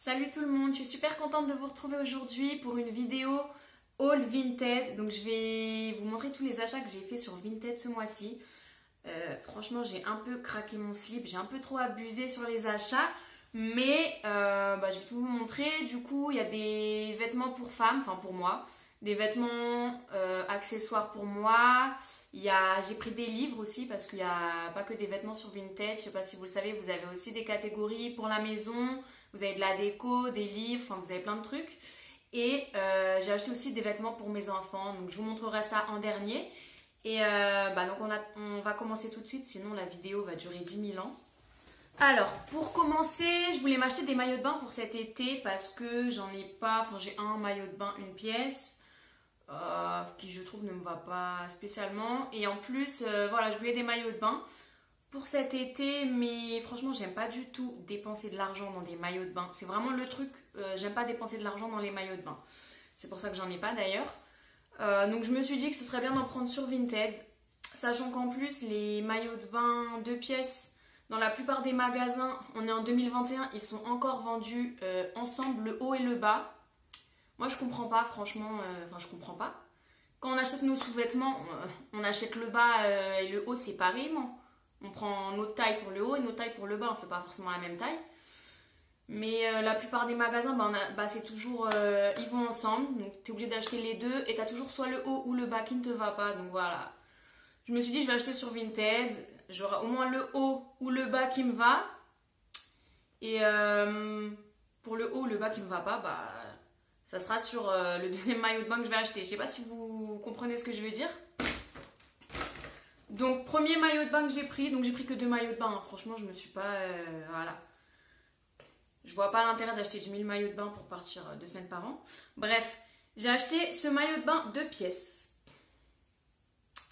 Salut tout le monde, je suis super contente de vous retrouver aujourd'hui pour une vidéo haul Vinted. Donc je vais vous montrer tous les achats que j'ai fait sur Vinted ce mois-ci. Franchement j'ai un peu craqué mon slip, j'ai un peu trop abusé sur les achats. Mais je vais tout vous montrer. Du coup il y a des vêtements pour femmes, enfin pour moi. Des vêtements accessoires pour moi. J'ai pris des livres aussi parce qu'il n'y a pas que des vêtements sur Vinted. Je sais pas si vous le savez, vous avez aussi des catégories pour la maison. Vous avez de la déco, des livres, enfin vous avez plein de trucs. Et j'ai acheté aussi des vêtements pour mes enfants. Donc je vous montrerai ça en dernier. Et donc on va commencer tout de suite, sinon la vidéo va durer 10 000 ans. Alors, pour commencer, je voulais m'acheter des maillots de bain pour cet été parce que j'en ai pas. Enfin, j'ai un maillot de bain, une pièce, qui je trouve ne me va pas spécialement. Et en plus, voilà, je voulais des maillots de bain pour cet été, mais franchement, j'aime pas du tout dépenser de l'argent dans des maillots de bain. C'est vraiment le truc, j'aime pas dépenser de l'argent dans les maillots de bain. C'est pour ça que j'en ai pas d'ailleurs. Donc je me suis dit que ce serait bien d'en prendre sur Vinted, sachant qu'en plus, les maillots de bain 2 pièces, dans la plupart des magasins, on est en 2021, ils sont encore vendus ensemble, le haut et le bas. Moi, je comprends pas, franchement, je comprends pas. Quand on achète nos sous-vêtements, on achète le bas et le haut séparément. On prend notre taille pour le haut et notre taille pour le bas, on ne fait pas forcément la même taille. Mais la plupart des magasins, c'est toujours, ils vont ensemble. Donc tu es obligé d'acheter les deux et tu as toujours soit le haut ou le bas qui ne te va pas. Donc voilà. Je me suis dit, je vais acheter sur Vinted. J'aurai au moins le haut ou le bas qui me va. Et pour le haut ou le bas qui ne me va pas, ça sera sur le deuxième maillot de bain que je vais acheter. Je ne sais pas si vous comprenez ce que je veux dire. Donc premier maillot de bain que j'ai pris, donc j'ai pris que 2 maillots de bain, hein. Franchement je me suis pas, voilà. Je vois pas l'intérêt d'acheter 10 000 maillots de bain pour partir 2 semaines par an. Bref, j'ai acheté ce maillot de bain 2 pièces.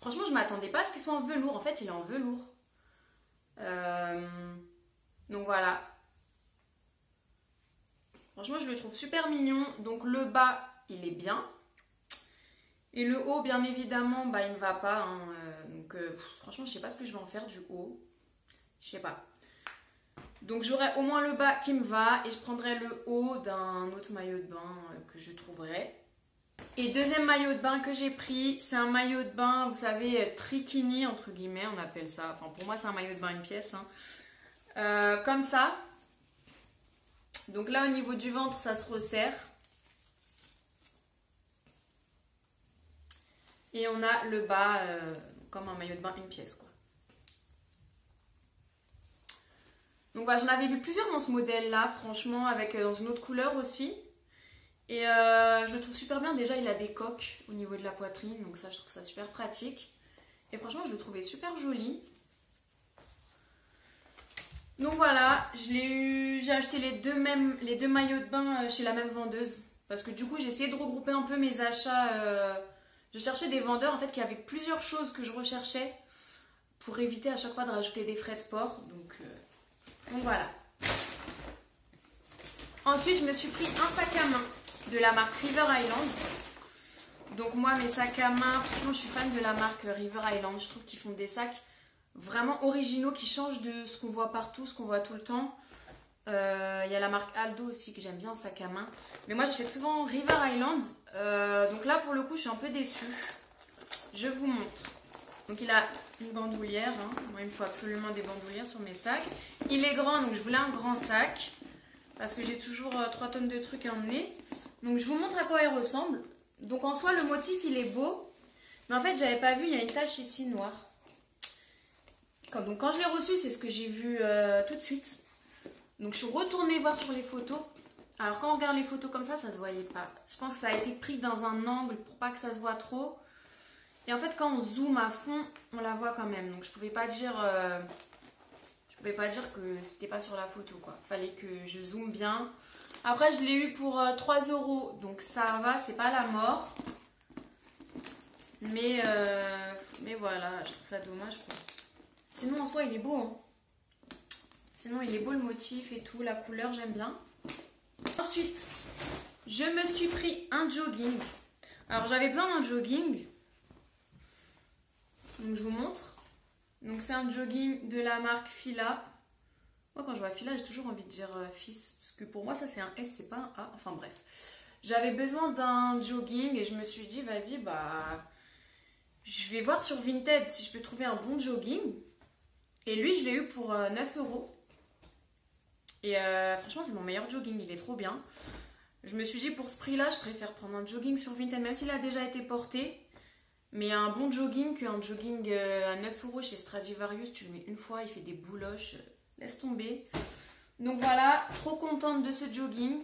Franchement je m'attendais pas à ce qu'il soit en velours, en fait il est en velours. Donc voilà. Franchement je le trouve super mignon, donc le bas il est bien. Et le haut, bien évidemment, il me va pas. Hein. Franchement, je sais pas ce que je vais en faire du haut. Je sais pas. Donc, j'aurai au moins le bas qui me va. Et je prendrai le haut d'un autre maillot de bain que je trouverai. Et deuxième maillot de bain que j'ai pris, c'est un maillot de bain, vous savez, trikini, entre guillemets, on appelle ça. Enfin, pour moi, c'est un maillot de bain, une pièce. Hein. Comme ça. Donc là, au niveau du ventre, ça se resserre. Et on a le bas comme un maillot de bain, une pièce quoi. Donc voilà, j'en avais vu plusieurs dans ce modèle là, franchement, avec dans une autre couleur aussi. Et je le trouve super bien. Déjà, il a des coques au niveau de la poitrine, donc ça, je trouve ça super pratique. Et franchement, je le trouvais super joli. Donc voilà, j'ai acheté les deux maillots de bain chez la même vendeuse. Parce que du coup, j'ai essayé de regrouper un peu mes achats. Je cherchais des vendeurs en fait qui avaient plusieurs choses que je recherchais pour éviter à chaque fois de rajouter des frais de port. Donc voilà. Ensuite, je me suis pris un sac à main de la marque River Island. Donc moi, mes sacs à main, franchement, je suis fan de la marque River Island. Je trouve qu'ils font des sacs vraiment originaux qui changent de ce qu'on voit partout, ce qu'on voit tout le temps. Il y a la marque Aldo aussi que j'aime bien en sac à main. Mais moi j'achète souvent River Island. Donc là pour le coup je suis un peu déçue. Je vous montre. Donc il a une bandoulière. Hein. Moi il me faut absolument des bandoulières sur mes sacs. Il est grand donc je voulais un grand sac. Parce que j'ai toujours 3 tonnes de trucs à emmener. Donc je vous montre à quoi il ressemble. Donc en soi le motif il est beau. Mais en fait j'avais pas vu, il y a une tache ici noire. Donc quand je l'ai reçu c'est ce que j'ai vu tout de suite. Donc je suis retournée voir sur les photos. Alors quand on regarde les photos comme ça se voyait pas. Je pense que ça a été pris dans un angle pour pas que ça se voit trop. Et en fait quand on zoome à fond, on la voit quand même. Donc je pouvais pas dire que c'était pas sur la photo quoi. Fallait que je zoome bien. Après je l'ai eu pour 3 €. Donc ça va, c'est pas la mort. Mais voilà, je trouve ça dommage quoi. Sinon en soi il est beau hein. Sinon, il est beau le motif et tout, la couleur, j'aime bien. Ensuite, je me suis pris un jogging. Alors, j'avais besoin d'un jogging. Donc, je vous montre. Donc, c'est un jogging de la marque Fila. Moi, quand je vois Fila, j'ai toujours envie de dire fils. Parce que pour moi, ça c'est un S, c'est pas un A. Enfin bref. J'avais besoin d'un jogging et je me suis dit, vas-y, bah... Je vais voir sur Vinted si je peux trouver un bon jogging. Et lui, je l'ai eu pour 9 euros. Et franchement, c'est mon meilleur jogging. Il est trop bien. Je me suis dit, pour ce prix-là, je préfère prendre un jogging sur Vinted, même s'il a déjà été porté. Mais un bon jogging qu'un jogging à 9 euros chez Stradivarius. Tu le mets une fois, il fait des bouloches. Laisse tomber. Donc voilà, trop contente de ce jogging.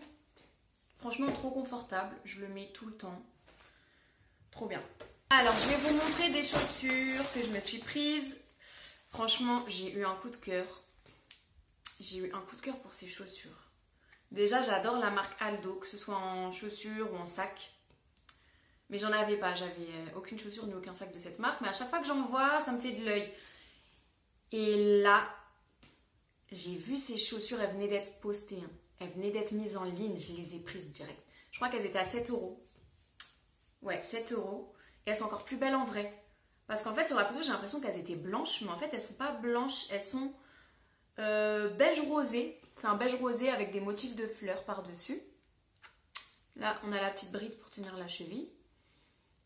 Franchement, trop confortable. Je le mets tout le temps. Trop bien. Alors, je vais vous montrer des chaussures que je me suis prises. Franchement, j'ai eu un coup de cœur. J'ai eu un coup de cœur pour ces chaussures. Déjà, j'adore la marque Aldo, que ce soit en chaussures ou en sac. Mais j'en avais pas. J'avais aucune chaussure ni aucun sac de cette marque. Mais à chaque fois que j'en vois, ça me fait de l'œil. Et là, j'ai vu ces chaussures. Elles venaient d'être postées. Hein. Elles venaient d'être mises en ligne. Je les ai prises direct. Je crois qu'elles étaient à 7 euros. Ouais, 7 euros. Et elles sont encore plus belles en vrai. Parce qu'en fait, sur la photo, j'ai l'impression qu'elles étaient blanches. Mais en fait, elles sont pas blanches. Elles sont beige rosé. C'est un beige rosé avec des motifs de fleurs par-dessus. Là, on a la petite bride pour tenir la cheville.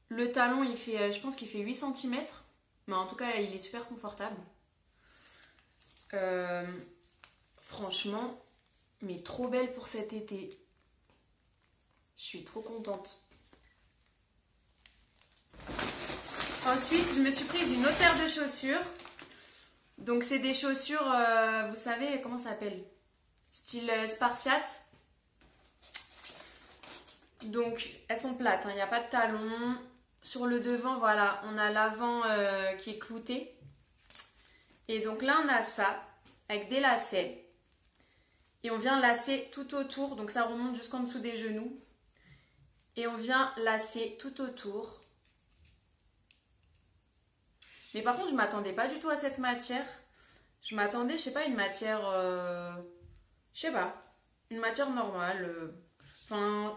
Le talon, il fait, je pense qu'il fait 8 cm. Mais en tout cas, il est super confortable. Franchement, mais trop belle pour cet été. Je suis trop contente. Ensuite, je me suis prise une autre paire de chaussures. Donc, c'est des chaussures, vous savez, comment ça s'appelle? Style spartiate. Donc, elles sont plates, il n'y a pas de talons. Sur le devant, voilà, on a l'avant qui est clouté. Et donc là, on a ça, avec des lacets. Et on vient lacer tout autour, donc ça remonte jusqu'en dessous des genoux. Et on vient lacer tout autour. Mais par contre, je ne m'attendais pas du tout à cette matière. Je m'attendais, je sais pas, une matière... je sais pas, une matière normale. Enfin...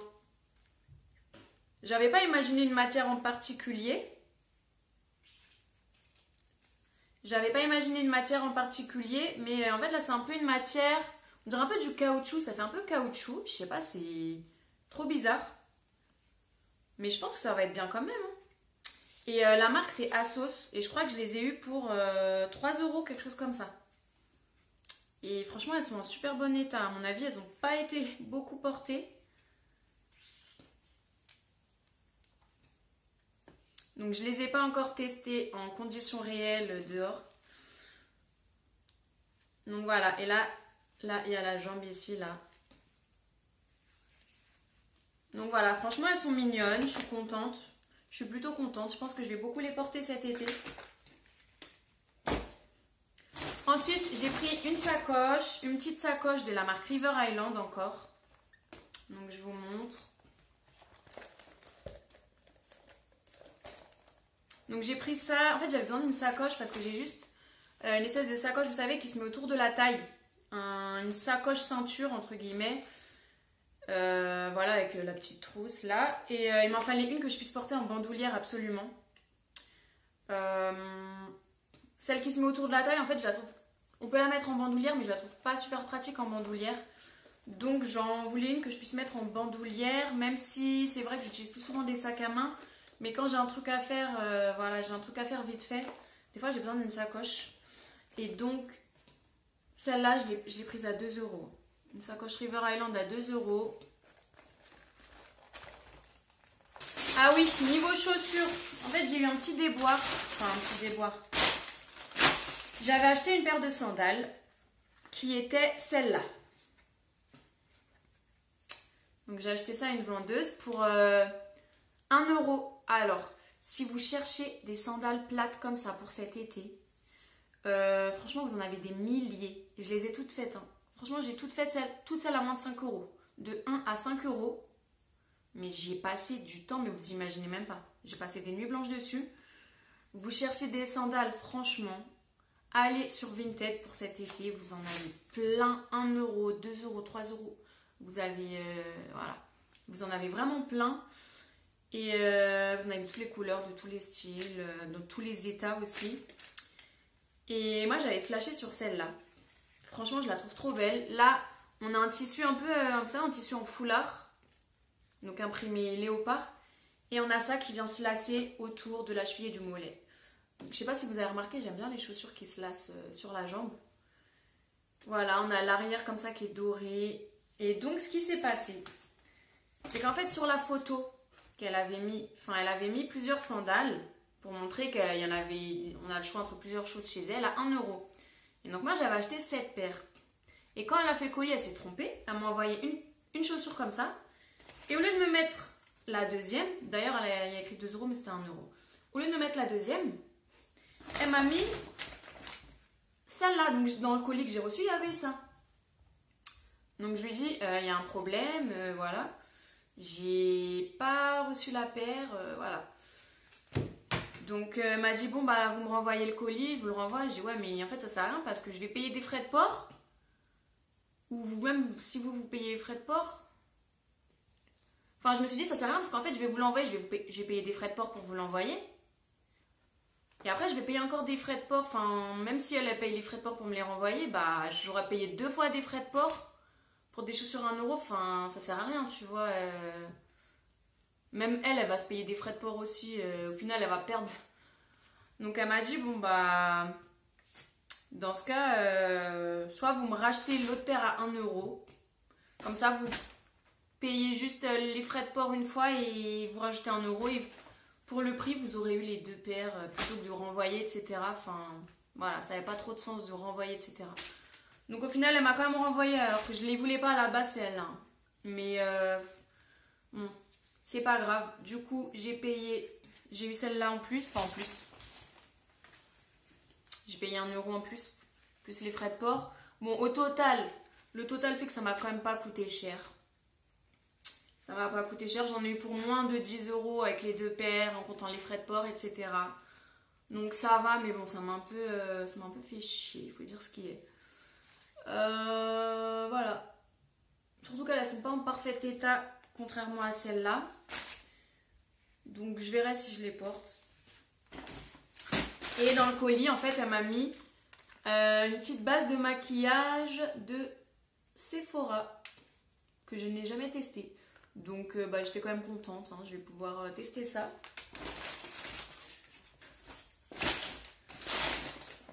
J'avais pas imaginé une matière en particulier. Mais en fait, là, c'est un peu une matière... On dirait un peu du caoutchouc, ça fait un peu caoutchouc. Je sais pas, c'est trop bizarre. Mais je pense que ça va être bien quand même. Hein. Et la marque, c'est Asos. Et je crois que je les ai eues pour 3 euros, quelque chose comme ça. Et franchement, elles sont en super bon état. À mon avis, elles n'ont pas été beaucoup portées. Donc, je ne les ai pas encore testées en conditions réelles dehors. Donc, voilà. Et là, il y a la jambe ici, là. Donc, voilà. Franchement, elles sont mignonnes. Je suis contente. Je suis plutôt contente. Je pense que je vais beaucoup les porter cet été. Ensuite, j'ai pris une sacoche. Une petite sacoche de la marque River Island encore. Donc, je vous montre. Donc j'ai pris ça, en fait j'avais besoin d'une sacoche parce que j'ai juste une espèce de sacoche, vous savez, qui se met autour de la taille. Une sacoche ceinture entre guillemets. Voilà, avec la petite trousse là. Et il m'en fallait une que je puisse porter en bandoulière absolument. Celle qui se met autour de la taille, en fait je la trouve... On peut la mettre en bandoulière mais je la trouve pas super pratique en bandoulière. Donc j'en voulais une que je puisse mettre en bandoulière, même si c'est vrai que j'utilise plus souvent des sacs à main. Mais quand j'ai un truc à faire, voilà, j'ai un truc à faire vite fait. Des fois, j'ai besoin d'une sacoche. Et donc, celle-là, je l'ai prise à 2 euros. Une sacoche River Island à 2 euros. Ah oui, niveau chaussures. En fait, j'ai eu un petit déboire. Enfin, un petit déboire. J'avais acheté une paire de sandales qui était celle-là. Donc, j'ai acheté ça à une vendeuse pour 1 euro. Alors, si vous cherchez des sandales plates comme ça pour cet été, franchement, vous en avez des milliers. Je les ai toutes faites. Hein. Franchement, j'ai toutes celles à moins de 5 euros. De 1 à 5 euros. Mais j'y ai passé du temps, mais vous imaginez même pas. J'ai passé des nuits blanches dessus. Vous cherchez des sandales, franchement, allez sur Vinted pour cet été. Vous en avez plein. 1 euro, 2 euros, 3 euros. Vous avez, voilà. Vous en avez vraiment plein. Et vous en avez de toutes les couleurs, de tous les styles, dans tous les états aussi. Et moi, j'avais flashé sur celle-là. Franchement, je la trouve trop belle. Là, on a un tissu un peu, un tissu en foulard. Donc imprimé léopard. Et on a ça qui vient se lasser autour de la cheville et du mollet. Donc, je sais pas si vous avez remarqué, j'aime bien les chaussures qui se lassent sur la jambe. Voilà, on a l'arrière comme ça qui est doré. Et donc, ce qui s'est passé, c'est qu'en fait, sur la photo qu'elle avait mis, elle avait mis plusieurs sandales pour montrer qu'il y en avait, on a le choix entre plusieurs choses chez elle à 1 €. Et donc, moi, j'avais acheté 7 paires. Et quand elle a fait le colis, elle s'est trompée. Elle m'a envoyé une chaussure comme ça. Et au lieu de me mettre la deuxième, d'ailleurs, il y a écrit 2 €, mais c'était 1 €. Au lieu de me mettre la deuxième, elle m'a mis celle-là. Donc, dans le colis que j'ai reçu, il y avait ça. Donc, je lui dis, il y a un problème, voilà. J'ai pas reçu la paire, voilà. Donc, elle m'a dit, bon, bah, vous me renvoyez le colis, je vous le renvoie. Je dis, ouais, mais en fait, ça sert à rien parce que je vais payer des frais de port. Ou vous-même, si vous payez les frais de port. Enfin, je me suis dit, ça sert à rien parce qu'en fait, je vais vous l'envoyer, je vais payer des frais de port pour vous l'envoyer. Et après, je vais payer encore des frais de port. Enfin, même si elle paye les frais de port pour me les renvoyer, bah, j'aurais payé 2 fois des frais de port pour des chaussures à 1 €. Enfin, ça sert à rien, tu vois. Même elle va se payer des frais de port aussi. Au final, elle va perdre. Donc, elle m'a dit, bon, bah, dans ce cas, soit vous me rachetez l'autre paire à 1 €. Comme ça, vous payez juste les frais de port une fois et vous rajoutez 1 € et pour le prix, vous aurez eu les 2 paires plutôt que de renvoyer, etc. Enfin, voilà, ça n'avait pas trop de sens de renvoyer, etc. Donc au final, elle m'a quand même renvoyé alors que je ne les voulais pas à la base, celle-là. Mais bon, c'est pas grave. Du coup, j'ai eu celle-là en plus, enfin en plus. J'ai payé 1 € en plus, plus les frais de port. Bon, au total, le total fait que ça m'a quand même pas coûté cher. Ça m'a pas coûté cher, j'en ai eu pour moins de 10 € avec les 2 paires, en comptant les frais de port, etc. Donc ça va, mais bon, ça m'a un peu fait chier, il faut dire ce qui est. Voilà. Surtout qu'elles ne sont pas en parfait état, contrairement à celle-là. Donc je verrai si je les porte. Et dans le colis, en fait, elle m'a mis une petite base de maquillage de Sephora, que je n'ai jamais testé. Donc bah, j'étais quand même contente, hein, je vais pouvoir tester ça.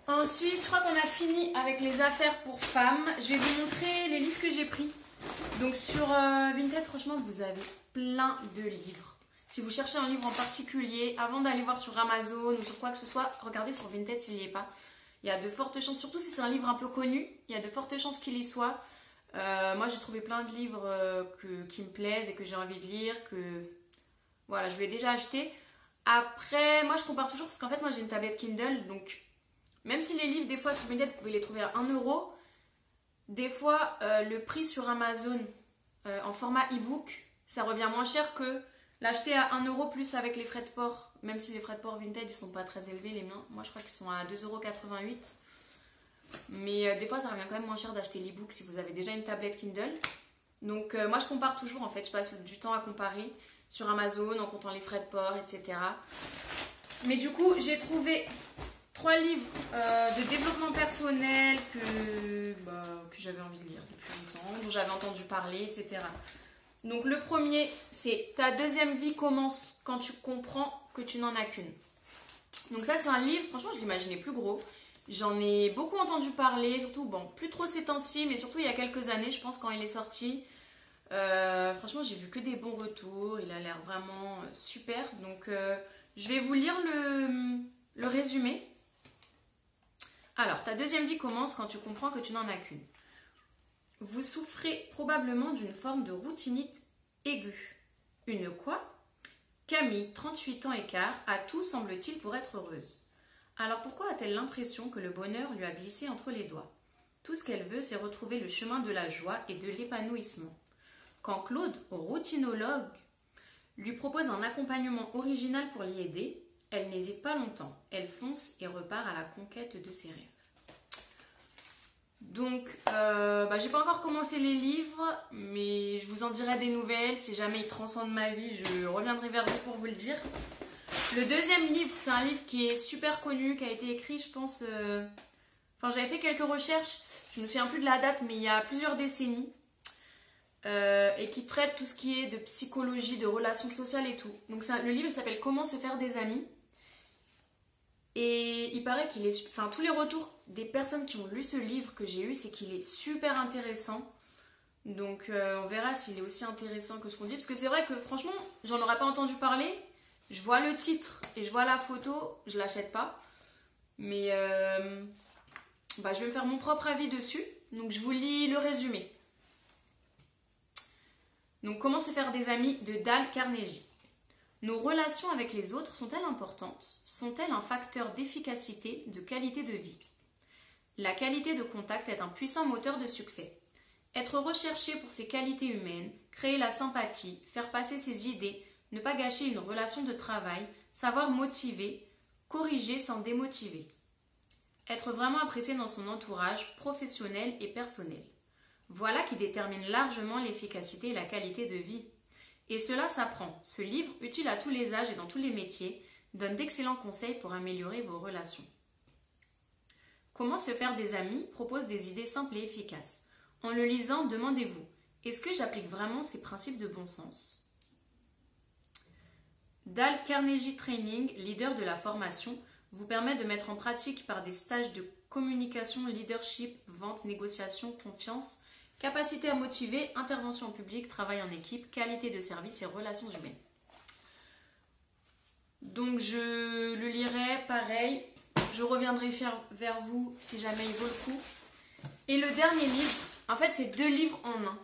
Ensuite, je crois qu'on a fini avec les affaires pour femmes. Je vais vous montrer les livres que j'ai pris. Donc sur Vinted, franchement, vous avez plein de livres. Si vous cherchez un livre en particulier, avant d'aller voir sur Amazon ou sur quoi que ce soit, regardez sur Vinted s'il n'y est pas. Il y a de fortes chances, surtout si c'est un livre un peu connu, il y a de fortes chances qu'il y soit. Moi, j'ai trouvé plein de livres qui me plaisent et que j'ai envie de lire, que voilà, je l'ai déjà acheté. Après, moi, je compare toujours parce qu'en fait, moi, j'ai une tablette Kindle, donc même si les livres, des fois, sur Vinted, vous pouvez les trouver à 1 €, des fois, le prix sur Amazon en format e-book, ça revient moins cher que l'acheter à 1 € plus avec les frais de port. Même si les frais de port Vinted, ils sont pas très élevés, les miens. Moi, je crois qu'ils sont à 2,88 €. Mais des fois, ça revient quand même moins cher d'acheter l'e-book si vous avez déjà une tablette Kindle. Donc, moi, je compare toujours, en fait. Je passe du temps à comparer sur Amazon en comptant les frais de port, etc. Mais du coup, j'ai trouvé 3 livres de développement personnel que j'avais envie de lire depuis longtemps, dont j'avais entendu parler, etc. Donc le premier, c'est Ta deuxième vie commence quand tu comprends que tu n'en as qu'une. Donc ça, c'est un livre, franchement, je l'imaginais plus gros. J'en ai beaucoup entendu parler, surtout, bon, plus trop ces temps-ci, mais surtout il y a quelques années, je pense, quand il est sorti. Franchement, j'ai vu que des bons retours, il a l'air vraiment super. Donc je vais vous lire le résumé. Alors, ta deuxième vie commence quand tu comprends que tu n'en as qu'une. Vous souffrez probablement d'une forme de routinite aiguë. Une quoi? Camille, 38 ans et quart, a tout semble-t-il pour être heureuse. Alors pourquoi a-t-elle l'impression que le bonheur lui a glissé entre les doigts? Tout ce qu'elle veut, c'est retrouver le chemin de la joie et de l'épanouissement. Quand Claude, routinologue, lui propose un accompagnement original pour l'y aider, elle n'hésite pas longtemps. Elle fonce et repart à la conquête de ses rêves. Donc, j'ai pas encore commencé les livres, mais je vous en dirai des nouvelles. Si jamais ils transcendent ma vie, je reviendrai vers vous pour vous le dire. Le deuxième livre, c'est un livre qui est super connu, qui a été écrit, je pense, Enfin, j'avais fait quelques recherches, je ne me souviens plus de la date, mais il y a plusieurs décennies. Et qui traite tout ce qui est de psychologie, de relations sociales et tout. Donc le livre s'appelle Comment se faire des amis. Et il paraît qu'il est... Enfin, tous les retours des personnes qui ont lu ce livre que j'ai eu, c'est qu'il est super intéressant. Donc on verra s'il est aussi intéressant que ce qu'on dit. Parce que c'est vrai que franchement, j'en aurais pas entendu parler. Je vois le titre et je vois la photo, je l'achète pas. Mais je vais me faire mon propre avis dessus. Donc je vous lis le résumé. Donc comment se faire des amis de Dale Carnegie. Nos relations avec les autres sont-elles importantes? Sont-elles un facteur d'efficacité, de qualité de vie? La qualité de contact est un puissant moteur de succès. Être recherché pour ses qualités humaines, créer la sympathie, faire passer ses idées, ne pas gâcher une relation de travail, savoir motiver, corriger sans démotiver. Être vraiment apprécié dans son entourage professionnel et personnel. Voilà qui détermine largement l'efficacité et la qualité de vie. Et cela s'apprend. Ce livre, utile à tous les âges et dans tous les métiers, donne d'excellents conseils pour améliorer vos relations. Comment se faire des amis propose des idées simples et efficaces. En le lisant, demandez-vous, est-ce que j'applique vraiment ces principes de bon sens? Dale Carnegie Training, leader de la formation, vous permet de mettre en pratique par des stages de communication, leadership, vente, négociation, confiance, capacité à motiver, intervention en public, travail en équipe, qualité de service et relations humaines. Donc je le lirai pareil. Je reviendrai vers vous si jamais il vaut le coup. Et le dernier livre, en fait c'est 2 livres en un.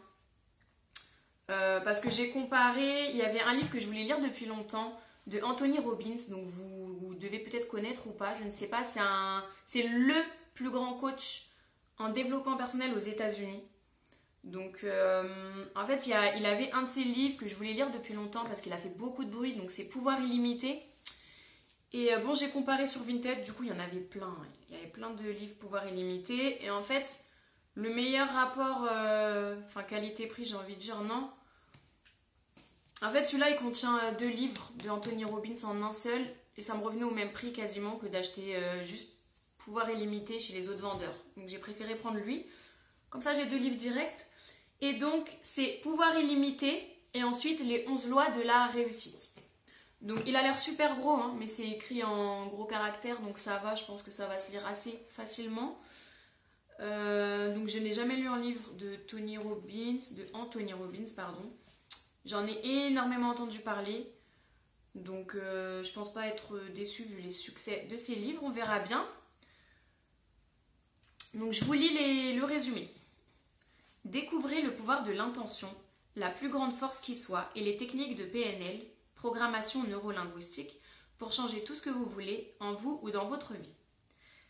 Parce que j'ai comparé, il y avait un livre que je voulais lire depuis longtemps de Anthony Robbins, donc vous devez peut-être connaître ou pas, je ne sais pas. C'est le plus grand coach en développement personnel aux États-Unis. Donc en fait il avait un de ses livres que je voulais lire depuis longtemps parce qu'il a fait beaucoup de bruit, donc c'est Pouvoir illimité. Et j'ai comparé sur Vinted, du coup il y en avait plein, il y avait plein de livres Pouvoir illimité. Et en fait le meilleur rapport qualité-prix, j'ai envie de dire, non. En fait celui-là il contient 2 livres de Anthony Robbins en un seul, et ça me revenait au même prix quasiment que d'acheter juste Pouvoir illimité chez les autres vendeurs. Donc j'ai préféré prendre lui, comme ça j'ai 2 livres directs. Et donc, c'est Pouvoir illimité et ensuite les 11 lois de la réussite. Donc, il a l'air super gros, hein, mais c'est écrit en gros caractères, donc ça va, je pense que ça va se lire assez facilement. Donc, je n'ai jamais lu un livre de Anthony Robbins, pardon. J'en ai énormément entendu parler, donc je pense pas être déçue vu les succès de ces livres, on verra bien. Donc, je vous lis le résumé. Découvrez le pouvoir de l'intention, la plus grande force qui soit, et les techniques de PNL, programmation neurolinguistique, pour changer tout ce que vous voulez en vous ou dans votre vie.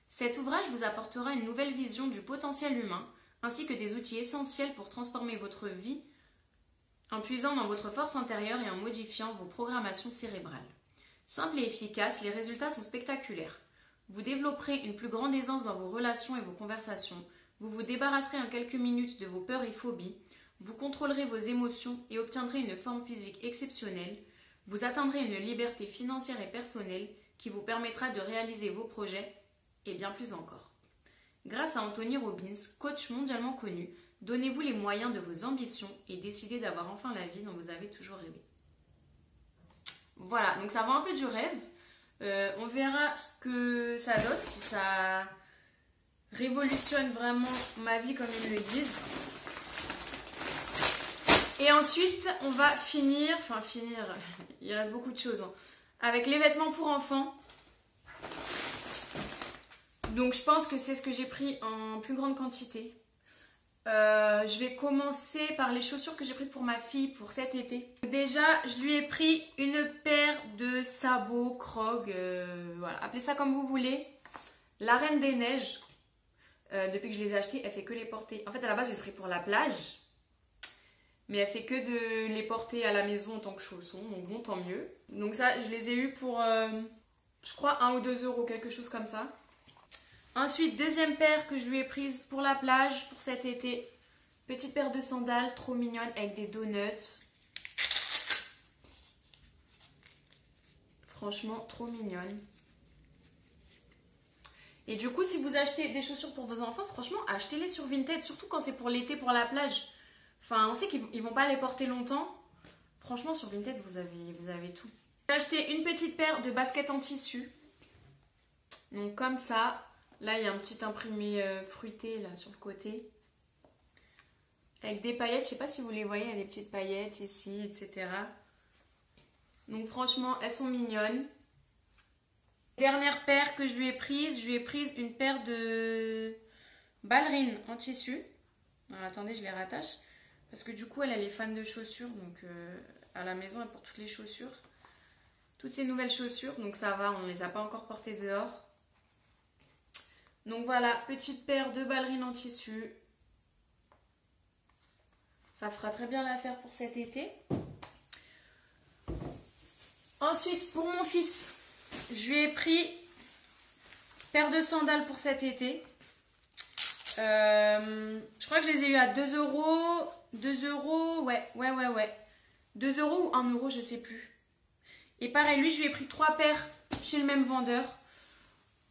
Cet ouvrage vous apportera une nouvelle vision du potentiel humain, ainsi que des outils essentiels pour transformer votre vie en puisant dans votre force intérieure et en modifiant vos programmations cérébrales. Simple et efficace, les résultats sont spectaculaires. Vous développerez une plus grande aisance dans vos relations et vos conversations. Vous vous débarrasserez en quelques minutes de vos peurs et phobies, vous contrôlerez vos émotions et obtiendrez une forme physique exceptionnelle, vous atteindrez une liberté financière et personnelle qui vous permettra de réaliser vos projets et bien plus encore. Grâce à Anthony Robbins, coach mondialement connu, donnez-vous les moyens de vos ambitions et décidez d'avoir enfin la vie dont vous avez toujours rêvé. Voilà, donc ça va un peu du rêve. On verra ce que ça donne, si ça révolutionne vraiment ma vie comme ils le disent. Et ensuite, on va finir, il reste beaucoup de choses, hein, avec les vêtements pour enfants. Donc je pense que c'est ce que j'ai pris en plus grande quantité. Je vais commencer par les chaussures que j'ai prises pour ma fille pour cet été. Déjà, je lui ai pris une paire de sabots Krog, voilà, appelez ça comme vous voulez. La Reine des Neiges. Depuis que je les ai achetés, elle fait que les porter. En fait, à la base, je les ai pris pour la plage. Mais elle fait que de les porter à la maison en tant que chaussons. Donc bon, tant mieux. Donc ça, je les ai eus pour, je crois, 1 ou 2 euros, quelque chose comme ça. Ensuite, deuxième paire que je lui ai prise pour la plage, pour cet été. Petite paire de sandales, trop mignonne, avec des donuts. Franchement, trop mignonne. Et du coup, si vous achetez des chaussures pour vos enfants, franchement, achetez-les sur Vinted, surtout quand c'est pour l'été, pour la plage. Enfin, on sait qu'ils vont pas les porter longtemps. Franchement, sur Vinted, vous avez tout. J'ai acheté une petite paire de baskets en tissu. Donc comme ça, là, il y a un petit imprimé fruité là sur le côté. Avec des paillettes, je sais pas si vous les voyez, il y a des petites paillettes ici, etc. Donc franchement, elles sont mignonnes. Dernière paire que je lui ai prise une paire de ballerines en tissu. Alors, attendez, je les rattache. Parce que du coup, elle est fan de chaussures. Donc à la maison, elle porte toutes les chaussures. Toutes ces nouvelles chaussures. Donc ça va, on ne les a pas encore portées dehors. Donc voilà, petite paire de ballerines en tissu. Ça fera très bien l'affaire pour cet été. Ensuite, pour mon fils, je lui ai pris paire de sandales pour cet été. Je crois que je les ai eu à 2 euros. 2 euros, ouais. 2 euros ou 1 euro, je sais plus. Et pareil, lui, je lui ai pris 3 paires chez le même vendeur.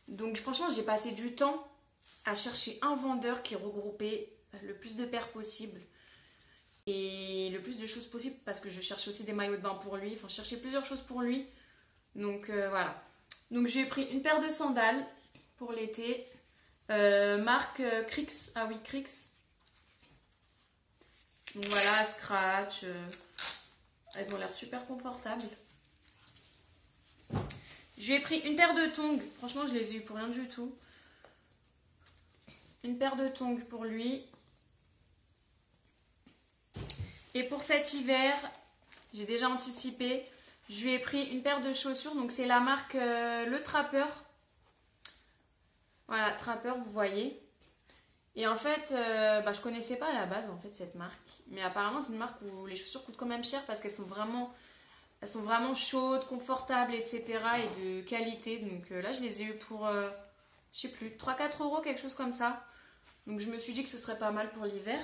Donc franchement, j'ai passé du temps à chercher un vendeur qui regroupait le plus de paires possible. Et le plus de choses possible parce que je cherchais aussi des maillots de bain pour lui. Enfin, je cherchais plusieurs choses pour lui. Donc voilà. Donc j'ai pris une paire de sandales pour l'été. Marque Crix. Ah oui, Crix. Donc voilà, scratch. Elles ont l'air super confortables. J'ai pris une paire de tongs. Franchement, je les ai eu pour rien du tout. Une paire de tongs pour lui. Et pour cet hiver, j'ai déjà anticipé, je lui ai pris une paire de chaussures. Donc c'est la marque Le Trappeur. Voilà, Trappeur, vous voyez. Et en fait, je connaissais pas à la base en fait cette marque. Mais apparemment c'est une marque où les chaussures coûtent quand même cher parce qu'elles sont vraiment chaudes, confortables, etc. et de qualité. Donc là je les ai eues pour, je sais plus, 3-4 euros, quelque chose comme ça. Donc je me suis dit que ce serait pas mal pour l'hiver.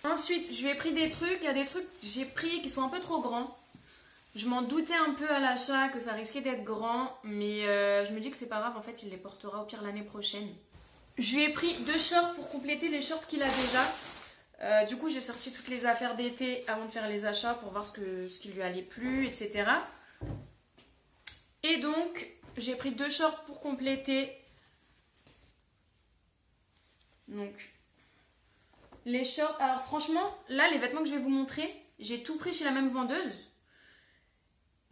Ensuite, je lui ai pris des trucs. Il y a des trucs que j'ai pris qui sont un peu trop grands. Je m'en doutais un peu à l'achat que ça risquait d'être grand. Mais je me dis que c'est pas grave. En fait, il les portera au pire l'année prochaine. Je lui ai pris 2 shorts pour compléter les shorts qu'il a déjà. Du coup, j'ai sorti toutes les affaires d'été avant de faire les achats pour voir ce qui lui allait plus, etc. Et donc, j'ai pris 2 shorts pour compléter. Donc... les shorts, alors franchement, là les vêtements que je vais vous montrer, j'ai tout pris chez la même vendeuse.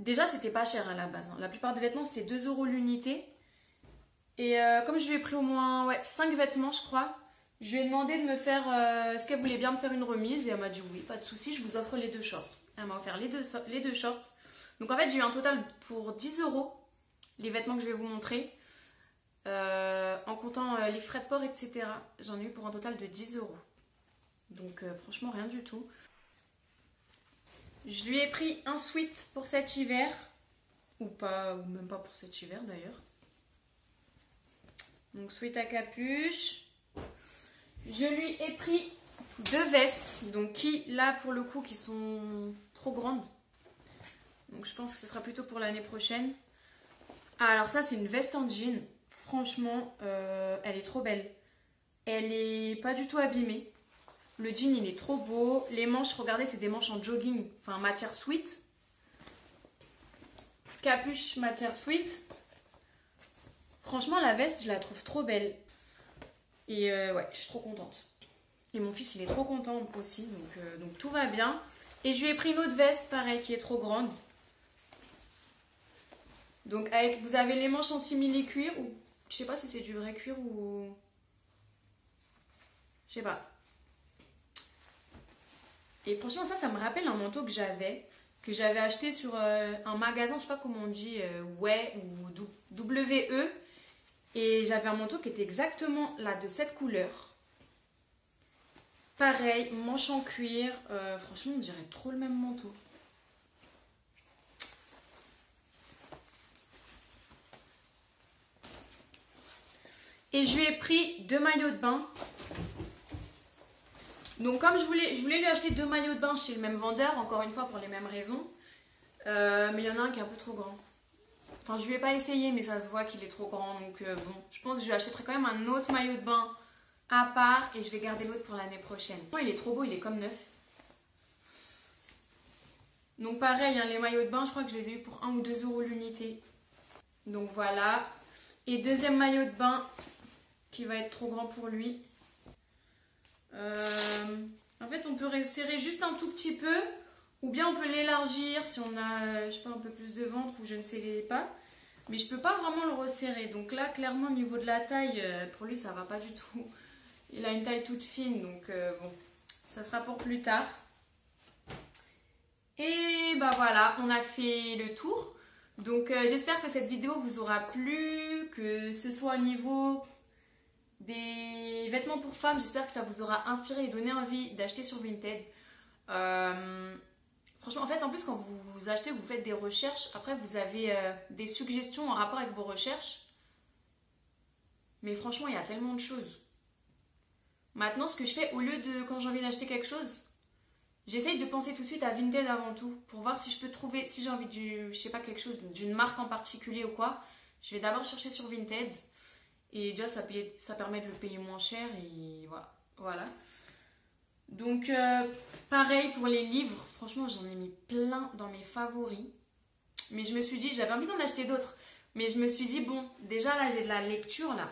Déjà c'était pas cher à la base, hein. La plupart des vêtements c'était 2 euros l'unité. Et comme je lui ai pris au moins 5 vêtements je crois, je lui ai demandé de me faire, est-ce qu'elle voulait bien me faire une remise. Et elle m'a dit oui, pas de souci, je vous offre les 2 shorts. Elle m'a offert les deux shorts. Donc en fait j'ai eu un total pour 10 euros les vêtements que je vais vous montrer. En comptant les frais de port, etc. J'en ai eu pour un total de 10 euros. Donc franchement rien du tout. Je lui ai pris un sweat pour cet hiver. Ou pas, ou même pas pour cet hiver d'ailleurs. Donc sweat à capuche. Je lui ai pris 2 vestes. Donc qui là pour le coup qui sont trop grandes. Donc je pense que ce sera plutôt pour l'année prochaine. Ah, alors ça c'est une veste en jean. Franchement elle est trop belle. Elle est pas du tout abîmée. Le jean, il est trop beau. Les manches, regardez, c'est des manches en jogging. Enfin, matière sweat. Capuche, matière sweat. Franchement, la veste, je la trouve trop belle. Et ouais, je suis trop contente. Et mon fils, il est trop content aussi. Donc tout va bien. Et je lui ai pris une autre veste, pareil, qui est trop grande. Donc, vous avez les manches en simili-cuir. Ou je sais pas si c'est du vrai cuir ou... je sais pas. Et franchement, ça me rappelle un manteau que j'avais acheté sur un magasin, je sais pas comment on dit, ouais ou WE. Et j'avais un manteau qui était exactement là, de cette couleur. Pareil, manche en cuir. Franchement, on dirait trop le même manteau. Et je lui ai pris 2 maillots de bain. Donc comme je voulais lui acheter 2 maillots de bain chez le même vendeur, encore une fois pour les mêmes raisons. Mais il y en a un qui est un peu trop grand. Enfin, je lui ai pas essayé, mais ça se voit qu'il est trop grand. Donc bon, je pense que je lui achèterai quand même un autre maillot de bain à part. Et je vais garder l'autre pour l'année prochaine. Il est trop beau, il est comme neuf. Donc pareil, hein, les maillots de bain, je crois que je les ai eu pour 1 ou 2 euros l'unité. Donc voilà. Et deuxième maillot de bain qui va être trop grand pour lui. En fait, on peut resserrer juste un tout petit peu. Ou bien on peut l'élargir si on a, je sais pas, un peu plus de ventre ou je ne sais pas. Mais je peux pas vraiment le resserrer. Donc là, clairement, au niveau de la taille, pour lui, ça va pas du tout. Il a une taille toute fine, donc bon, ça sera pour plus tard. Et bah voilà, on a fait le tour. Donc j'espère que cette vidéo vous aura plu, que ce soit au niveau des vêtements pour femmes. J'espère que ça vous aura inspiré et donné envie d'acheter sur Vinted. Franchement, en fait, en plus, quand vous achetez, vous faites des recherches, après, vous avez des suggestions en rapport avec vos recherches. Mais franchement, il y a tellement de choses. Maintenant, ce que je fais, au lieu de, quand j'ai envie d'acheter quelque chose, j'essaye de penser tout de suite à Vinted avant tout, pour voir si je peux trouver, si j'ai envie de, je sais pas, quelque chose d'une marque en particulier ou quoi. Je vais d'abord chercher sur Vinted. Et déjà, ça permet de le payer moins cher et voilà. Donc, pareil pour les livres. Franchement, j'en ai mis plein dans mes favoris. Mais je me suis dit, j'avais envie d'en acheter d'autres. Mais je me suis dit, bon, déjà là, j'ai de la lecture, là.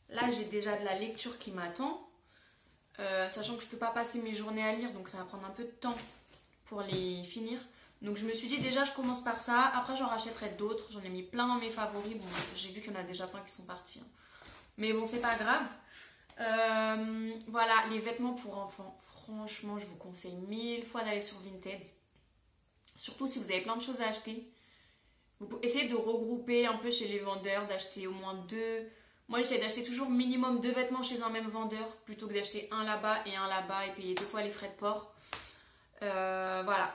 Là, j'ai déjà de la lecture qui m'attend. Sachant que je ne peux pas passer mes journées à lire, donc ça va prendre un peu de temps pour les finir. Donc je me suis dit, déjà, je commence par ça. Après, j'en rachèterai d'autres. J'en ai mis plein dans mes favoris. Bon, j'ai vu qu'il y en a déjà plein qui sont partis. Hein. Mais bon, c'est pas grave. Voilà, les vêtements pour enfants. Franchement, je vous conseille 1000 fois d'aller sur Vinted. Surtout si vous avez plein de choses à acheter. Vous essayez de regrouper un peu chez les vendeurs, d'acheter au moins 2. Moi, j'essaie d'acheter toujours minimum 2 vêtements chez un même vendeur plutôt que d'acheter un là-bas et payer 2 fois les frais de port. Voilà.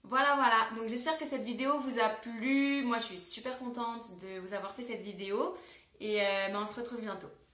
Voilà. Donc, j'espère que cette vidéo vous a plu. Moi, je suis super contente de vous avoir fait cette vidéo. Et on se retrouve bientôt.